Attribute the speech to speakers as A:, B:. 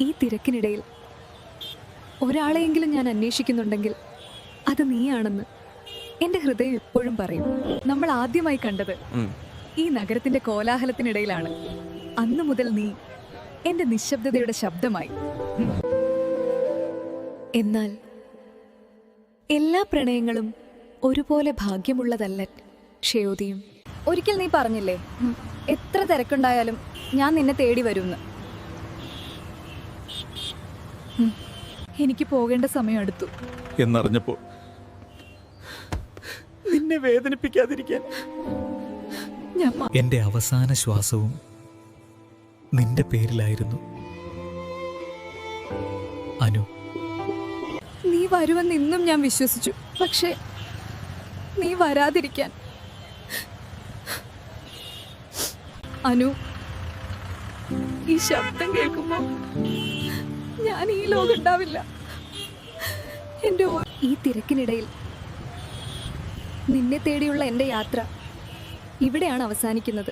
A: ഈ തിരക്കിനിടയിൽ ഒരാളെയെങ്കിലും ഞാൻ അന്വേഷിക്കുന്നുണ്ടെങ്കിൽ അത് നീയാണെന്ന് എൻ്റെ ഹൃദയം എപ്പോഴും പറയും. നമ്മൾ ആദ്യമായി കണ്ടത് ഈ നഗരത്തിന്റെ കോലാഹലത്തിനിടയിലാണ്. അന്നു മുതൽ നീ എൻ്റെ നിശബ്ദതയുടെ ശബ്ദമായി. എന്നാൽ എല്ലാ പ്രണയങ്ങളും ഒരുപോലെ ഭാഗ്യമുള്ളതല്ല ക്ഷയോതിയും. ഒരിക്കൽ നീ പറഞ്ഞില്ലേ, എത്ര തിരക്കുണ്ടായാലും ഞാൻ നിന്നെ തേടി വരുമെന്ന്. എനിക്ക് പോകേണ്ട സമയം അടുത്തു
B: എന്നറിഞ്ഞപ്പോൾ നിന്നെ വേദനിപ്പിക്കാതിരിക്കാൻ
C: എൻ്റെ അവസാന ശ്വാസവും നിന്റെ പേരിലായിരുന്നു അനു.
A: നീ വരുമെന്ന് ഇന്നും ഞാൻ വിശ്വസിച്ചു. പക്ഷേ നീ വരാതിരിക്കാൻ അനു, ഈ ശബ്ദം കേൾക്കുമ്പോൾ ഞാൻ ഈ ലോകം ഉണ്ടാവില്ല. എൻ്റെ ഈ തിരക്കിനിടയിൽ നിന്നെ തേടിയുള്ള എൻ്റെ യാത്ര ഇവിടെയാണ് അവസാനിക്കുന്നത്.